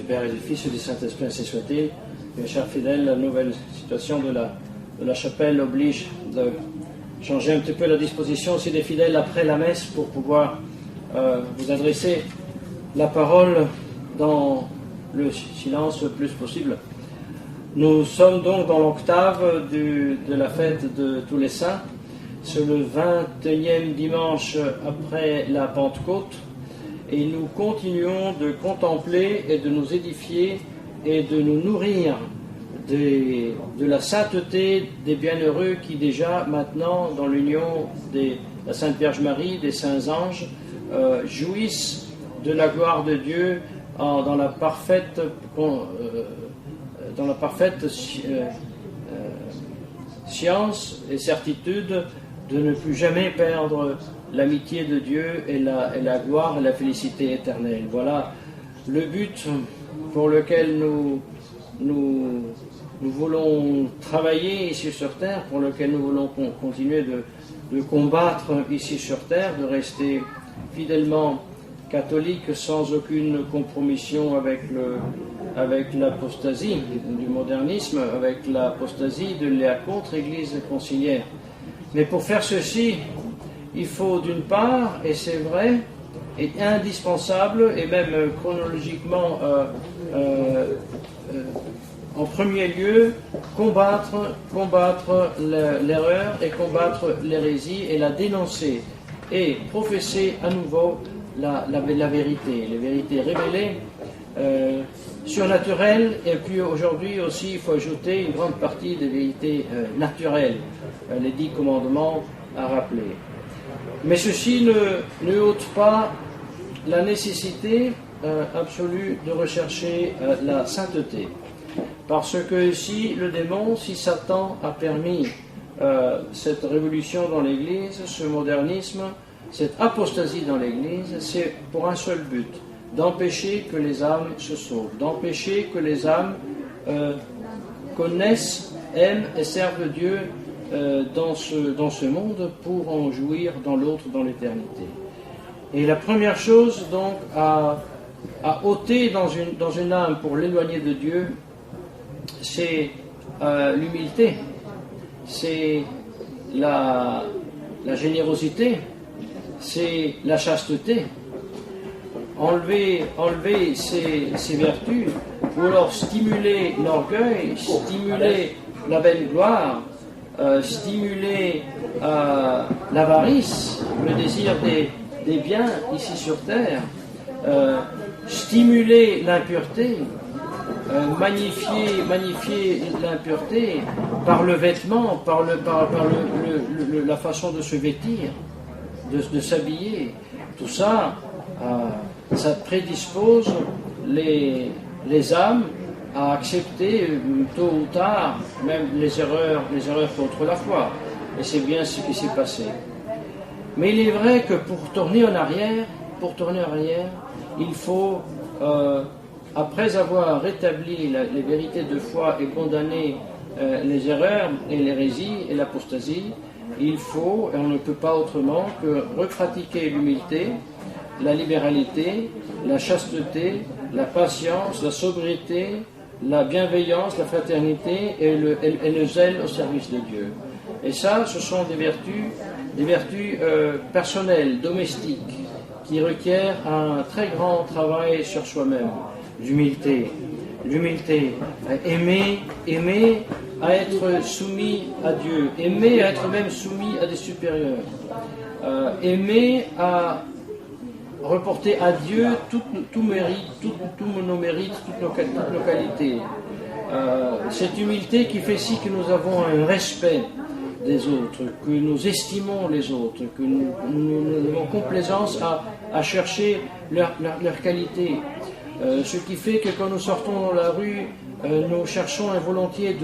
Père et du Fils et du Saint-Esprit, ainsi soit-il. Mes chers fidèles, la nouvelle situation de la chapelle oblige de changer un petit peu la disposition aussi des fidèles après la messe pour pouvoir vous adresser la parole dans le silence le plus possible. Nous sommes donc dans l'octave de la fête de tous les saints. C'est le 21e dimanche après la Pentecôte et nous continuons de contempler et de nous édifier et de nous nourrir de la sainteté des bienheureux qui déjà maintenant dans l'union de la Sainte Vierge Marie, des saints anges, jouissent de la gloire de Dieu dans la parfaite science et certitude de ne plus jamais perdre l'amitié de Dieu et la gloire et la félicité éternelle. Voilà le but pour lequel nous voulons travailler ici sur terre, pour lequel nous voulons continuer de combattre ici sur terre, de rester fidèlement catholique sans aucune compromission avec l'apostasie du modernisme, avec l'apostasie de la contre-église conciliaire. Mais pour faire ceci, il faut d'une part, et c'est vrai, et indispensable, et même chronologiquement en premier lieu, combattre l'erreur et combattre l'hérésie et la dénoncer et professer à nouveau la vérité, les vérités révélées, surnaturelles, et puis aujourd'hui aussi il faut ajouter une grande partie des vérités naturelles, les 10 commandements à rappeler. Mais ceci ne ôte pas la nécessité absolue de rechercher la sainteté. Parce que si le démon, si Satan a permis cette révolution dans l'Église, ce modernisme, cette apostasie dans l'Église, c'est pour un seul but, d'empêcher que les âmes se sauvent, d'empêcher que les âmes connaissent, aiment et servent Dieu dans ce monde pour en jouir dans l'autre, dans l'éternité. Et la première chose donc à ôter dans une âme pour l'éloigner de Dieu, c'est l'humilité, c'est la générosité, c'est la chasteté. Enlever ces vertus, ou alors stimuler l'orgueil, stimuler la belle gloire, stimuler l'avarice, le désir des biens ici sur terre, stimuler l'impureté, magnifier l'impureté par le vêtement, par la façon de se vêtir, de s'habiller. Tout ça, ça prédispose les âmes à accepter tôt ou tard même les erreurs contre la foi. Et c'est bien ce qui s'est passé. Mais il est vrai que pour tourner en arrière, il faut, après avoir rétabli les vérités de foi et condamné les erreurs et l'hérésie et l'apostasie, il faut, et on ne peut pas autrement, que repratiquer l'humilité, la libéralité, la chasteté, la patience, la sobriété, la bienveillance, la fraternité et le zèle au service de Dieu. Et ça, ce sont des vertus personnelles, domestiques, qui requièrent un très grand travail sur soi-même. L'humilité, aimer à être soumis à Dieu, aimer à être même soumis à des supérieurs, aimer à reporter à Dieu tout mérite, tous nos mérites, toutes nos qualités. Cette humilité qui fait si que nous avons un respect des autres, que nous estimons les autres, que nous avons complaisance à chercher leur qualité. Ce qui fait que quand nous sortons dans la rue, nous cherchons involontiers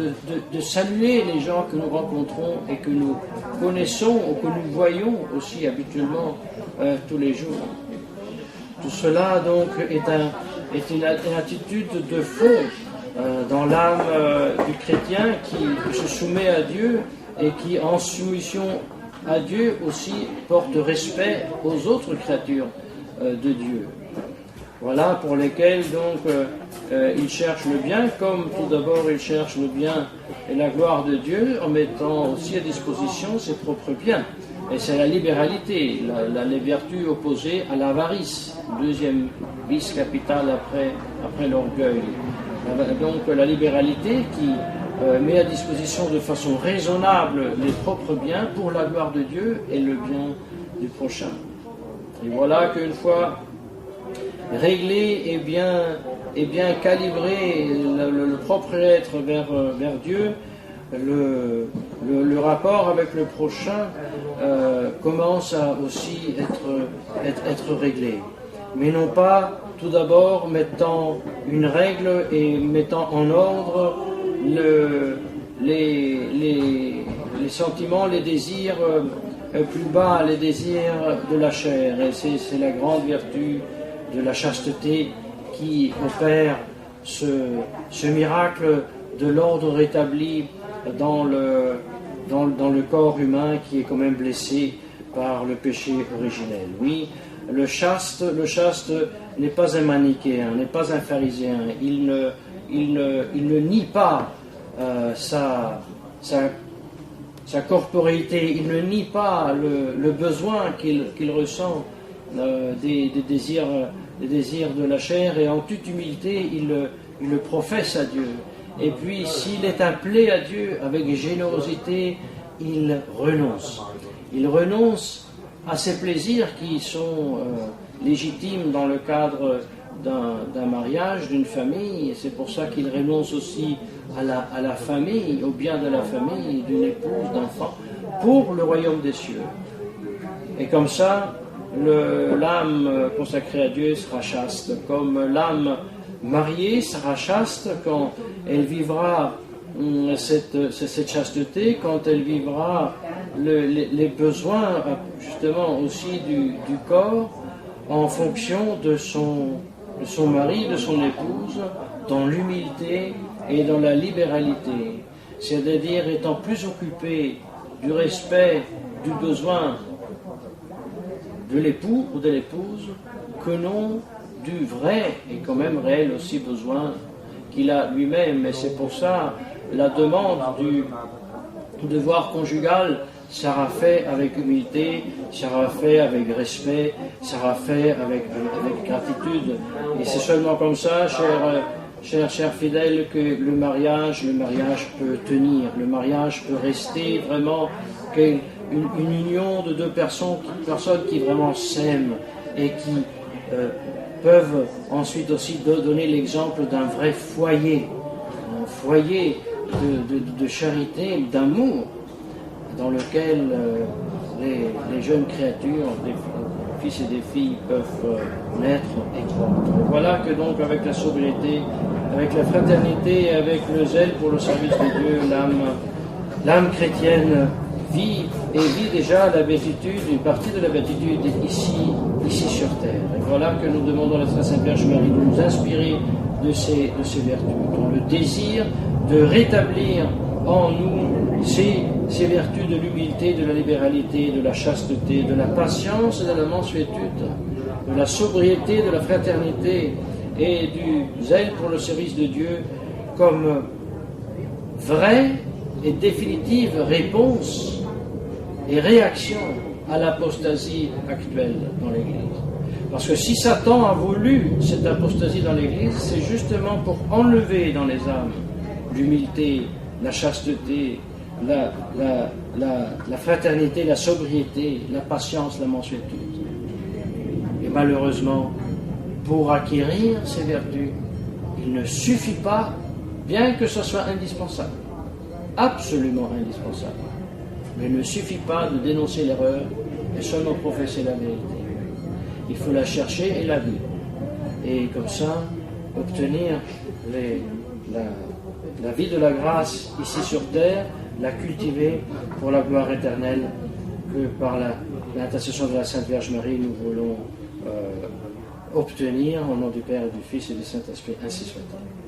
de saluer les gens que nous rencontrons et que nous connaissons ou que nous voyons aussi habituellement tous les jours. Tout cela donc est une attitude de fond dans l'âme du chrétien qui se soumet à Dieu et qui en soumission à Dieu aussi porte respect aux autres créatures de Dieu. Voilà pour lesquelles donc il cherche le bien, comme tout d'abord il cherche le bien et la gloire de Dieu, en mettant aussi à disposition ses propres biens. Et c'est la libéralité, les vertus opposées à l'avarice, deuxième vice capital après l'orgueil. Donc la libéralité qui met à disposition de façon raisonnable les propres biens pour la gloire de Dieu et le bien du prochain. Et voilà qu'une fois réglé et bien calibré le propre être vers Dieu, le rapport avec le prochain commence à aussi être réglé. Mais non pas tout d'abord mettant une règle et mettant en ordre les sentiments, les désirs plus bas, les désirs de la chair. Et c'est la grande vertu de la chasteté qui opère ce miracle de l'ordre rétabli dans le corps humain qui est quand même blessé par le péché originel. Oui, le chaste n'est pas un manichéen, n'est pas un phariséen. Il ne nie pas sa corporéité, il ne nie pas le besoin qu'il ressent des désirs de la chair, et en toute humilité, il le professe à Dieu. Et puis, s'il est appelé à Dieu avec générosité, il renonce. Il renonce à ses plaisirs qui sont légitimes dans le cadre d'un mariage, d'une famille. Et c'est pour ça qu'il renonce aussi à la famille, au bien de la famille, d'une épouse, d'enfants, pour le royaume des cieux. Et comme ça, l'âme consacrée à Dieu sera chaste, comme l'âme mariée sera chaste quand elle vivra cette chasteté, quand elle vivra les besoins justement aussi du corps en fonction de son mari, de son épouse, dans l'humilité et dans la libéralité, c'est-à-dire étant plus occupé du respect du besoin de l'époux ou de l'épouse que non du vrai et quand même réel aussi besoin qu'il a lui-même. Et c'est pour ça la demande du devoir conjugal sera fait avec humilité, sera fait avec respect, sera fait avec gratitude. Et c'est seulement comme ça, chers fidèles, que le mariage peut tenir, le mariage peut rester vraiment une union de deux personnes qui vraiment s'aiment et qui peuvent ensuite aussi donner l'exemple d'un vrai foyer, un foyer de charité, d'amour, dans lequel les jeunes créatures, des fils et des filles peuvent naître et croître. Voilà que donc avec la sobriété, avec la fraternité et avec le zèle pour le service de Dieu, l'âme chrétienne vit déjà la béatitude, une partie de la béatitude ici sur terre. Et voilà que nous demandons à la Très Sainte Vierge Marie de nous inspirer de ces vertus, dans le désir de rétablir en nous ces vertus de l'humilité, de la libéralité, de la chasteté, de la patience et de la mansuétude, de la sobriété, de la fraternité et du zèle pour le service de Dieu comme vraie et définitive réponse et réaction à l'apostasie actuelle dans l'Église. Parce que si Satan a voulu cette apostasie dans l'Église, c'est justement pour enlever dans les âmes l'humilité, la chasteté, la fraternité, la sobriété, la patience, la mansuétude. Et malheureusement, pour acquérir ces vertus, il ne suffit pas, bien que ce soit indispensable, absolument indispensable, mais il ne suffit pas de dénoncer l'erreur et seulement professer la vérité. Il faut la chercher et la vivre. Et comme ça, obtenir la vie de la grâce ici sur terre, la cultiver pour la gloire éternelle que par l'intercession de la Sainte Vierge Marie nous voulons obtenir au nom du Père et du Fils et du Saint-Esprit, ainsi soit-il.